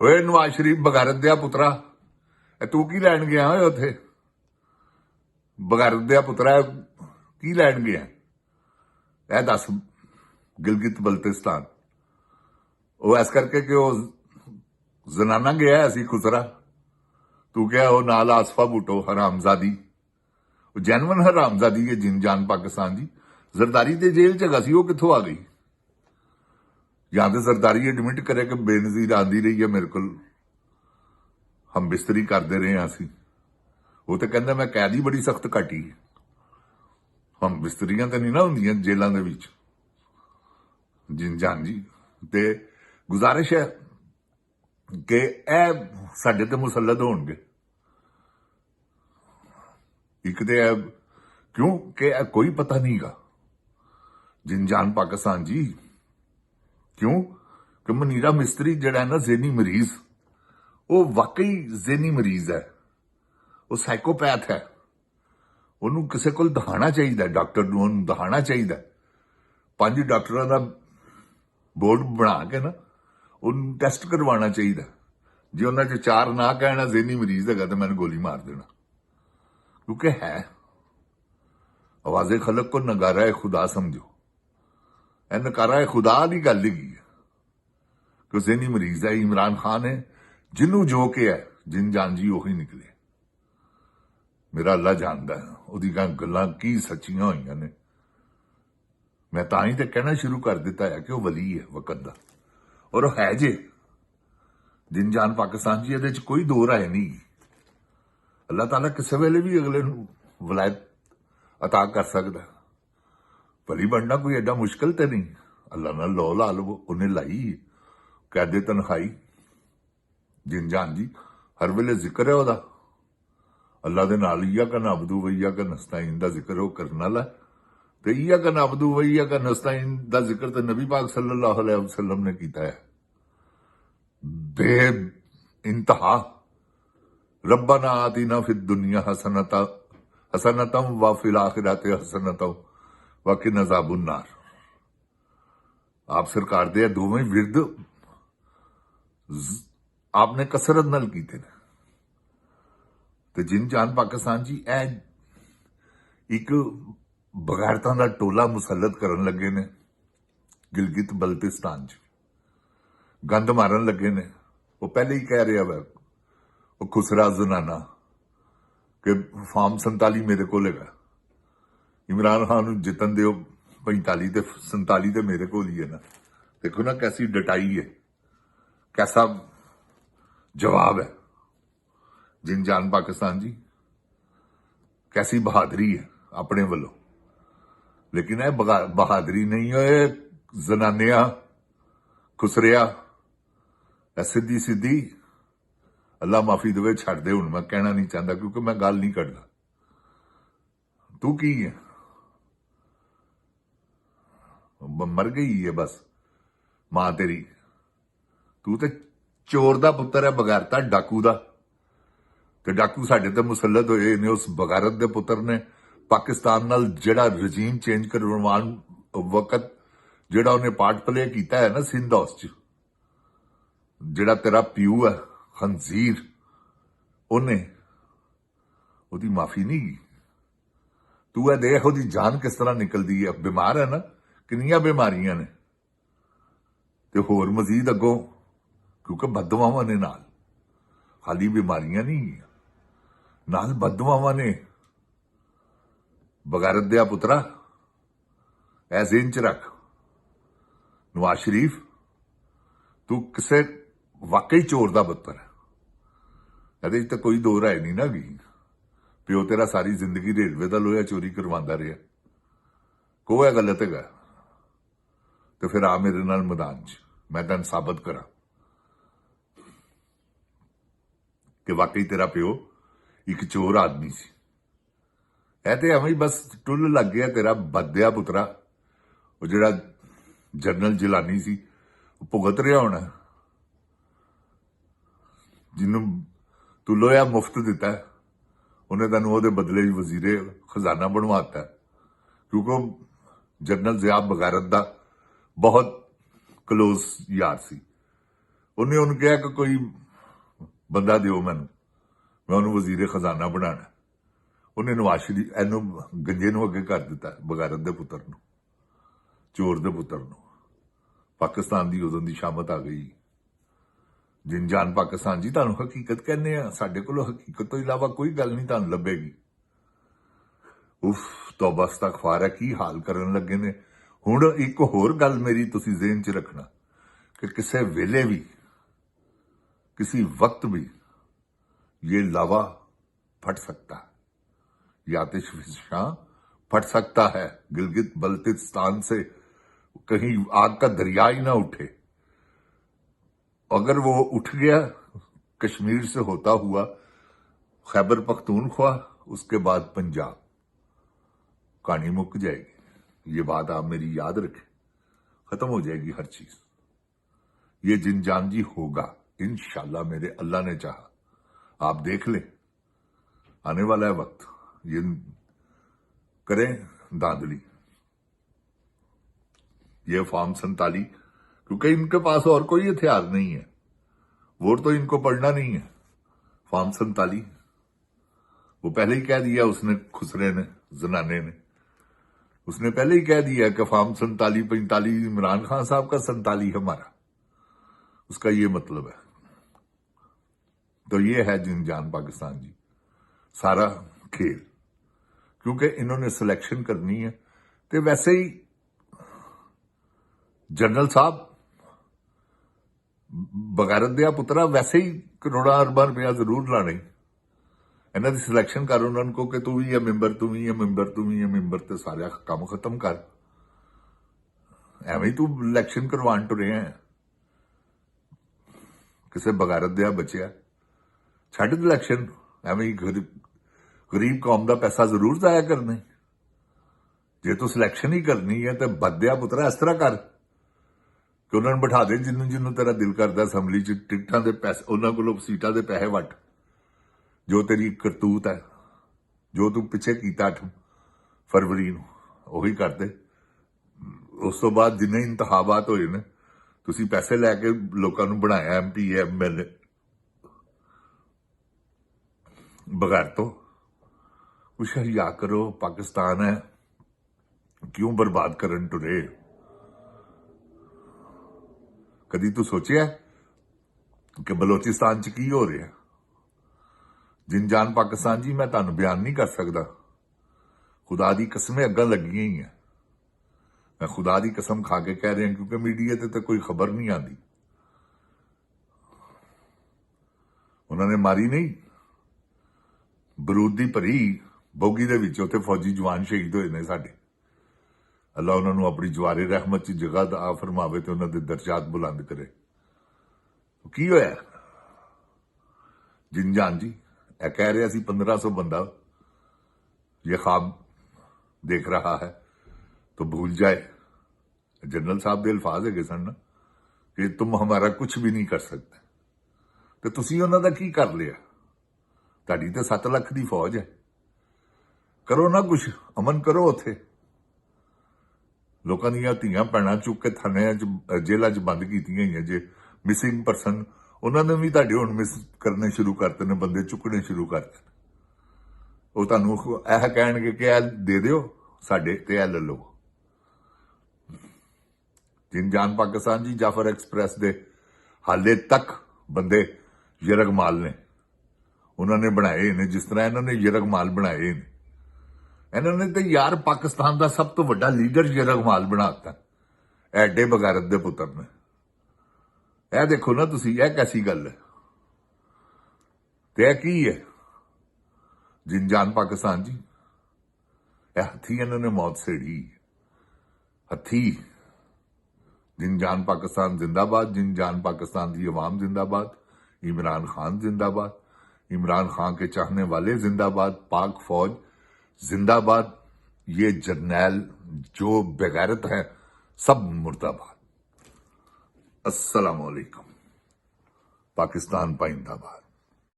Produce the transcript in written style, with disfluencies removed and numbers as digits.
ਓਏ ਨਵਾਜ਼ ਸ਼ਰੀਫ ਬਗਾਰਤ ਦਿਆ ਪੁੱਤਰਾ, ਇਹ ਤੂੰ ਕੀ ਲੈਣ ਗਿਆ ਓਏ ਉੱਥੇ? ਬਗਾਰਤ ਦਿਆ ਪੁੱਤਰਾ ਕੀ ਲੈਣ ਗਿਆ? ਇਹ ਦੱਸ। ਗਿਲਗਿਤ ਬਲਤਿਸਤਾਨ ਉਹ ਇਸ ਕਰਕੇ ਕਿ ਉਹ ਜ਼ਨਾਨਾ ਗਿਆ ਸੀ ਖੁਸਰਾ। ਤੂੰ ਕਿਹਾ ਉਹ ਨਾਲ ਆਸਫਾ ਬੂਟੋ ਹਰਾਮਜ਼ਾਦੀ, ਉਹ ਜੈਨੂਨ ਹਰਾਮਜ਼ਾਦੀ ਹੈ ਜਿਨ ਜਾਨ ਪਾਕਿਸਤਾਨ ਦੀ। ਜ਼ਰਦਾਰੀ ਤੇ ਜੇਲ੍ਹ ਚ ਹੈਗਾ ਸੀ, ਉਹ ਕਿੱਥੋਂ ਆ ਗਈ? ਜਾਂ ਤੇ ਜ਼ਰਦਾਰੀ ਐਡਮਿਟ ਕਰੇ ਕਿ ਬੇਨਜ਼ੀਰ ਆਂਦੀ ਰਹੀ ਹੈ ਮੇਰੇ ਕੋਲ, ਹਮ ਬਿਸਤਰੀ ਕਰਦੇ ਰਹੇ ਹਾਂ ਅਸੀਂ। ਉਹ ਤੇ ਕਹਿੰਦਾ ਮੈਂ ਕੈਦ ਹੀ ਬੜੀ ਸਖਤ ਕੱਟੀ, ਹਮ ਬਿਸਤਰੀਆਂ ਤੇ ਨਹੀਂ ਨਾ ਹੁੰਦੀਆਂ ਜੇਲ੍ਹਾਂ ਦੇ ਵਿੱਚ। ਜਿਨ ਜਾਨ ਜੀ ਤੇ ਗੁਜ਼ਾਰਿਸ਼ ਹੈ ਕਿ ਇਹ ਸਾਡੇ ਤੇ ਮੁਸੱਲਤ ਹੋਣਗੇ। ਇੱਕ ਤੇ ਕਿਉਂ ਕਿ ਕੋਈ ਪਤਾ ਨਹੀਂਗਾ ਜਿਨ ਜਾਨ ਪਾਕਿਸਤਾਨ ਜੀ। ਕਿਉਂ ਕਿ ਮਨੀਰਾ ਮਿਸਤਰੀ ਜਿਹੜਾ ਹੈ ਨਾ ਜ਼ੇਨੀ ਮਰੀਜ਼, ਉਹ ਵਾਕਈ ਜ਼ੇਨੀ ਮਰੀਜ਼ ਹੈ, ਉਹ ਸਾਈਕੋਪੈਥ ਹੈ। ਉਹਨੂੰ ਕਿਸੇ ਕੋਲ ਦਿਖਾਣਾ ਚਾਹੀਦਾ, ਡਾਕਟਰ ਨੂੰ ਉਹਨੂੰ ਦਿਖਾਣਾ ਚਾਹੀਦਾ। 5 ਡਾਕਟਰਾਂ ਦਾ ਬੋਰਡ ਬਣਾ ਕੇ ਨਾ ਉਹਨੂੰ ਟੈਸਟ ਕਰਵਾਉਣਾ ਚਾਹੀਦਾ। ਜੇ ਉਹਨਾਂ 'ਚ 4 ਨਾ ਕਹਿਣਾ ਜ਼ੇਨੀ ਮਰੀਜ਼ ਹੈਗਾ ਤਾਂ ਮੈਨੂੰ ਗੋਲੀ ਮਾਰ ਦੇਣਾ, ਕਿਉਂਕਿ ਹੈ ਆਵਾਜ਼ੇ ਖਲਕ ਕੋ ਨਗਾਰਾ ਖੁਦਾ ਸਮਝੋ। ਇਹ ਨਕਾਰਾ ਖੁਦਾ ਦੀ ਗੱਲ ਹੈਗੀ ਹੈ ਕਿ ਜ਼ੇਨੀ ਮਰੀਜ਼ ਹੈ। ਇਮਰਾਨ ਖਾਨ ਹੈ ਜਿਹਨੂੰ ਜੋ ਕਿ ਹੈ ਜਿਨ ਜਾਨ ਜੀ ਉਹੀ ਨਿਕਲੇ। ਮੇਰਾ ਅੱਲਾ ਜਾਣਦਾ ਉਹਦੀ ਗੱਲਾਂ ਕੀ ਸੱਚੀਆਂ ਹੋਈਆਂ ਨੇ। ਮੈਂ ਤਾਂ ਹੀ ਤੇ ਕਹਿਣਾ ਸ਼ੁਰੂ ਕਰ ਦਿੱਤਾ ਹੈ ਕਿ ਉਹ ਵਲੀ ਹੈ ਵਕਤ ਦਾ, ਔਰ ਉਹ ਹੈ ਜੇ ਜਿਨ ਜਾਨ ਪਾਕਿਸਤਾਨ ਜੀ। ਇਹਦੇ 'ਚ ਕੋਈ ਦੋ ਰਾਏ ਨਹੀਂ। ਅੱਲਾਹ ਤਾਲਾ ਕਿਸੇ ਵੇਲੇ ਵੀ ਅਗਲੇ ਨੂੰ ਵਲਾਇਤ ਅਤਾ ਕਰ ਸਕਦਾ। ਭਲੀ ਬਣਨਾ ਕੋਈ ਐਡਾ ਮੁਸ਼ਕਿਲ ਤੇ ਨਹੀਂ। ਅੱਲਾਹ ਨਾਲ ਲੋ ਲਾ ਲਵੋ, ਉਹਨੇ ਲਾਈ ਕੈਦੇ ਤਨਖਾਈ। ਜਿਨ ਜਾਨ ਜੀ ਹਰ ਵੇਲੇ ਜ਼ਿਕਰ ਹੈ ਉਹਦਾ। ਅੱਲਾਹ ਦੇ ਨਾਲ ਈਆ ਕਾ ਨਅਬਦੁ व ਈਆ ਕਾ ਨਸਤਾਈਨ ਦਾ ਜ਼ਿਕਰ ਉਹ ਕਰਨ ਵਾਲਾ। ਤੇ ਈਆ ਕਾ ਨਅਬਦੁ व ਈਆ ਕਾ ਨਸਤਾਈਨ ਦਾ ਜ਼ਿਕਰ ਤੇ ਨਬੀ ਪਾਕ ਸੱਲੱਲਾਹੁ अलैहि वसल्लम ਨੇ ਕੀਤਾ ਹੈ ਬੇ ਇੰਤਹਾ। रब्बना आतिना फिद दुनिया हसनतम व फिल आखिरति हसनतम व किना अज़ाबुन नार। आप सरकार दे दोवें विरद आपने कसरत नाल कीते ने। ते जिन जान पाकिस्तान जी एक बगैरतां दा टोला मुसलत करन लगे ने गिलगित बल्तिस्तान च, गंद मारन लगे ने। वो पहले ही कह रहा है वो खुसरा जनाना कि फार्म 47 मेरे को है। इमरान खान जितन दो 45 ते 47 ते मेरे को ही है ना। देखो ना कैसी डटाई है, कैसा जवाब है। जिन जान पाकिस्तान जी कैसी बहादरी है अपने वालों। लेकिन यह बहादरी नहीं है, जनानिया खुसरिया सीधी सीधी। अल्लाह माफी देवे, छड़ दे। हुण मैं कहना नहीं चाहता क्योंकि मैं गल नहीं करता। तू की है? मर गई है बस मां तेरी। तू तो चोर दा पुत्तर है, बगैरता डाकू दा। ते डाकू साडे ते मुसलत होए ने। उस बगैरत दे पुत्तर ने पाकिस्तान नाल जिहड़ा रजीम चेंज करवाउण वक्त जिहड़ा उन्हें पार्ट प्ले कीता है ना सिंध हाउस च, जिहड़ा तेरा प्यू है खंजीर, उन्हें ओदी माफी नहीं की। तू देख ओदी जान किस तरह निकलती है। बीमार है ना, कितनियां बीमारियां ने। ते होर मजीद अगों क्योंकि बददुआवां ने नाल, खाली बीमारियां नहीं नाल बददुआवां ने। बगैरत दिया पुत्रा ऐ ज़हन च रख, नवाज शरीफ तू किसे वाकई चोर दा पुत्तर है। ਇਹਦੇ 'ਚ ਤਾਂ ਕੋਈ ਦੋ ਰਾਏ ਨਹੀਂ ਨਾ ਗਈ। ਪਿਓ ਤੇਰਾ ਸਾਰੀ ਜ਼ਿੰਦਗੀ ਰੇਲਵੇ ਦਾ ਲੋਹਾ ਚੋਰੀ ਕਰਵਾਉਂਦਾ ਰਿਹਾ, ਕੋਈ ਗਲਤ ਹੈਗਾ ਤੇ ਫਿਰ ਆ ਮੇਰੇ ਨਾਲ ਮੈਦਾਨ 'ਚ ਮੈਂ ਤੈਨੂੰ ਸਾਬਤ ਕਰਾਂ ਕਿ ਵਾਕਈ ਤੇਰਾ ਪਿਓ ਇੱਕ ਚੋਰ ਆਦਮੀ ਸੀ। ਇਹ ਤੇ ਐਵੇਂ ਹੀ ਬਸ ਟੁੱਲ ਲੱਗ ਗਿਆ ਤੇਰਾ ਬੱਦਿਆ ਪੁੱਤਰਾ। ਉਹ ਜਿਹੜਾ ਜਨਰਲ ਜਿਲਾਨੀ ਸੀ ਉਹ ਭੁਗਤ ਰਿਹਾ ਹੋਣਾ, ਜਿਹਨੂੰ तू लोया मुफ्त दिता है। उन्हें तेन वो बदले वजीरे खजाना बनवाता है क्योंकि जनरल ज़िया बगैरत का बहुत क्लोज यार सी। ਉਹਨੇ ਉਹਨੂੰ ਕਿਹਾ ਕਿ ਕੋਈ ਬੰਦਾ ਦਿਓ ਮੈਨੂੰ, ਮੈਂ ਉਹਨੂੰ ਵਜ਼ੀਰ ਖਜ਼ਾਨਾ ਬਣਾਉਣਾ। ਉਹਨੇ ਨਵਾਜ਼ ਸ਼ਰੀਫ ਇਹਨੂੰ ਗੰਜੇ ਨੂੰ ਅੱਗੇ ਕਰ ਦਿੱਤਾ, ਬਗਾਰਤ ਦੇ ਪੁੱਤਰ ਨੂੰ, ਚੋਰ ਦੇ ਪੁੱਤਰ ਨੂੰ। ਪਾਕਿਸਤਾਨ ਦੀ ਉਦੋਂ ਦੀ ਸ਼ਾਮਤ ਆ ਗਈ। ਜਿੰਜਾਨ ਪਾਕਿਸਤਾਨ ਜੀ, ਤੁਹਾਨੂੰ ਹਕੀਕਤ ਕਹਿੰਦੇ ਆ, ਸਾਡੇ ਕੋਲੋਂ ਹਕੀਕਤ ਤੋਂ ਇਲਾਵਾ ਕੋਈ ਗੱਲ ਨਹੀਂ ਤੁਹਾਨੂੰ ਲੱਭੇਗੀ। ਉਫ, ਤੌਬਾ ਇਸਤਗਫਾਰ ਹੈ, ਕੀ ਹਾਲ ਕਰਨ ਲੱਗੇ ਨੇ। ਹੁਣ ਇੱਕ ਹੋਰ ਗੱਲ ਮੇਰੀ ਤੁਸੀਂ ਜ਼ਿਹਨ 'ਚ ਰੱਖਣਾ ਕਿ ਕਿਸੇ ਵੇਲੇ ਵੀ, किसी वक्त भी ये लावा फट सकता है, ये आतिश फिशां फट सकता है। गिलगित बल्तिस्तान से कहीं आग का दरिया ही ना उठे। अगर वो उठ गया कश्मीर से होता हुआ खैबर पख्तूनख्वा, उसके बाद पंजाब, कहानी मुक जाएगी। ये बात आप मेरी याद रखें, खत्म हो जाएगी हर चीज। ये जिनजान जी होगा इंशाल्लाह, मेरे अल्लाह ने चाहा। आप देख ले, आने वाला है वक्त, ये करें धांधली, ये फॉर्म 47, क्योंकि इनके पास और कोई हथियार नहीं है, वोट तो इनको पड़ना नहीं है। फॉर्म 47 वो पहले ही कह दिया उसने, खुसरे ने, जनाने ने, उसने पहले ही कह दिया कि फॉर्म 47 45 इमरान खान साहब का, 47 हमारा, उसका ये मतलब है। तो ये है जिनजान पाकिस्तान जी, सारा खेल, क्योंकि इन्होंने सिलेक्शन करनी है। तो वैसे ही जनरल साहब बगैरत दिया पुत्रा, वैसे ही करोड़ा अरबा रुपया जरूर लाने, इन्हों की सिलेक्शन कर उन्होंने को कि तू भी है मैंबर, तू भी है मैंबर, तू भी है मैंबर, तो सारा काम खत्म कर। एवं तू इलैक्शन करवान टुरे हैं, किसे बगैरत दिया बचिया, छड्ड इलैक्शन। एवं ही गरीब कौम का पैसा जरूर जाया करना। जे तू सिलेक्शन ही करनी है तो बदया पुत्रा इस तरह कर कि उन्होंने बिठा दे जिन्हों जिन्हों तेरा दिल करता असैम्बली च, टिकटां दे पैसे उन्होंने कोलों, सीटां दे पैसे वट, जो तेरी करतूत है, जो तू पिछे कीता 8 फरवरी नूं, उही कर दे। उस तो बाद जिन्ने इंतखाबात होए ने, तुसीं पैसे लैके लोकां नूं बनाया MP MLA बगैर तो कुछ हया करो। पाकिस्तान है, क्यों बर्बाद करन टुरे। कदी तू सोचिया कि बलोचिस्तान च की हो रहा। जिनजान पाकिस्तान जी, मैं तुहानूं बयान नहीं कर सकता, खुदा दी कसमें अग्गां लगियां ही हैं। मैं खुदा दी कसम खा के कह रहा, क्योंकि मीडिया ते तो कोई खबर नहीं आती। उन्होंने मारी नहीं, बरूद दी भरी बोगी दे विच उत्थे फौजी जवान शहीद होए ने साडे। अल्लाह उन्होंने अपनी जवारे रहमत च जगह दा फरमावे ते उन्हां दे दर्जात बुलंद करे। की होया जिनजान जी, ए कह रहा सी 1500 बंदा ये ख्वाब देख रहा है तो भूल जाए। जनरल साहब के अल्फाज है सन ना कि तुम हमारा कुछ भी नहीं कर सकते। तो तुसीं उन्हां दा की कर लिया। तुहाडी ते 7 लाख की फौज है, करो ना कुछ, अमन करो। उत्थे लोकां दीयां धीआं भैणां चुक के थाणिਆਂ च जेलां च बंद कीतियां होईयां। जे मिसिंग परसन उन्होंने भी तुहाडे हुण मिस करने शुरू करते ने, बंदे चुकने शुरू करते ने। वो तुहानूं यह कहणगे कि ए दे दिओ साडे ते ए ले लो। जिनजान पाकिस्तान जी, जाफर एक्सप्रैस दे हाले तक बंदे यरगमाल ने, उन्होंने बनाए ने, जिस तरह इन्होंने यरगमाल बनाए ने। इन्होंने तो यार पाकिस्तान का सब तो बड़ा लीडर यरगमाल बनाता एडे बगैरत दे पुत्र ने। यह देखो ना तुसी, यह कैसी गल है। तो यह की है जिनजान पाकिस्तान जी, यह हथी इन्होंने मौत सेड़ी, हथी। जिनजान पाकिस्तान जिंदाबाद, जिनजान पाकिस्तान की अवाम जिंदाबाद, इमरान खान जिंदाबाद, इमरान खान के चाहने वाले जिंदाबाद, पाक फौज जिंदाबाद, ये जर्नैल जो बेगैरत है सब मुर्दाबाद। अस्सलाम वालेकुम। पाकिस्तान पाइंदाबाद।